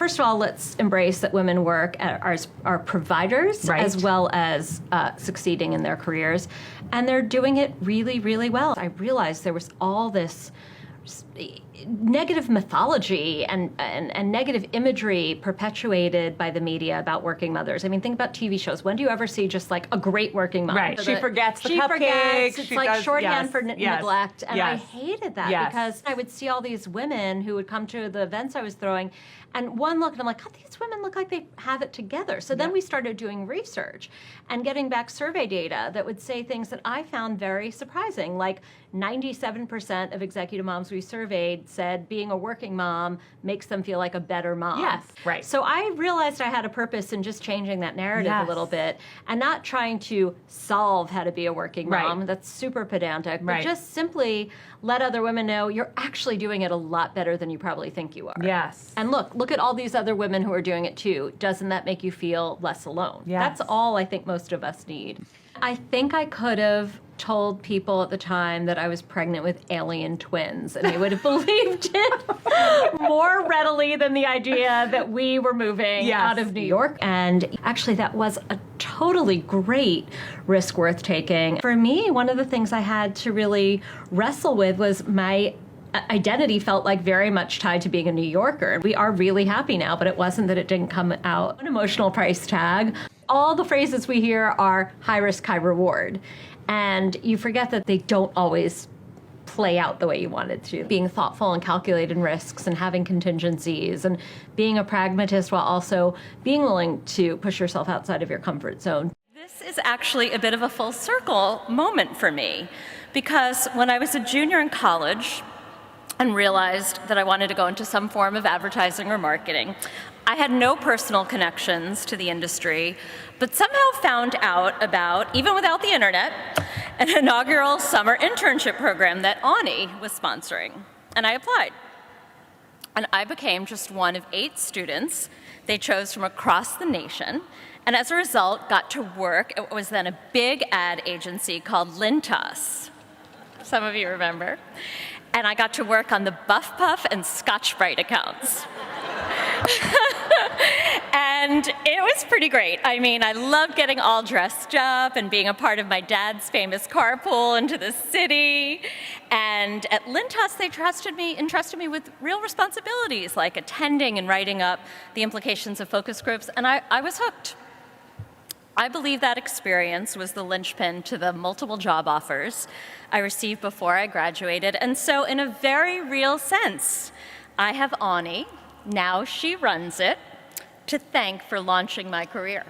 first of all, let's embrace that women work are providers Right. as well as succeeding in their careers. And they're doing it really, really well. I realized there was all this negative mythology and negative imagery perpetuated by the media about working mothers. I mean, think about TV shows. When do you ever see just like a great working mom? Right. She forgets the she cupcakes. Forgets. It's She like does, shorthand yes, for yes, neglect. And I yes, hated that yes. because I would see all these women who would come to the events I was throwing, and one look, and I'm like, God, these women look like they have it together. So then we started doing research and getting back survey data that would say things that I found very surprising, like 97% of executive moms we surveyed said being a working mom makes them feel like a better mom. Yes, right. So I realized I had a purpose in just changing that narrative Yes. a little bit and not trying to solve how to be a working mom. Right. That's super pedantic. But Right. just simply let other women know you're actually doing it a lot better than you probably think you are. Yes. And look at all these other women who are doing it too. Doesn't that make you feel less alone? Yes. That's all I think most of us need. I think I could have told people at the time that I was pregnant with alien twins, and they would have believed it more readily than the idea that we were moving Yes. out of New York. And actually, that was a totally great risk worth taking. For me, one of the things I had to really wrestle with was my identity felt like very much tied to being a New Yorker. We are really happy now, but it wasn't that it didn't come out. An emotional price tag. All the phrases we hear are high risk, high reward. And you forget that they don't always play out the way you wanted to. Being thoughtful and calculated in risks and having contingencies and being a pragmatist while also being willing to push yourself outside of your comfort zone. This is actually a bit of a full circle moment for me, because when I was a junior in college and realized that I wanted to go into some form of advertising or marketing, I had no personal connections to the industry, but somehow found out about, even without the internet, an inaugural summer internship program that Ani was sponsoring. And I applied. And I became just one of 8 students they chose from across the nation, and as a result got to work at what was then a big ad agency called Lintas. Some of you remember. And I got to work on the Buff Puff and Scotch Brite accounts. And it was pretty great. I mean, I loved getting all dressed up and being a part of my dad's famous carpool into the city. And at Lintas, they entrusted me with real responsibilities like attending and writing up the implications of focus groups, and I was hooked. I believe that experience was the linchpin to the multiple job offers I received before I graduated. And so in a very real sense, I have Ani, now she runs it, to thank for launching my career.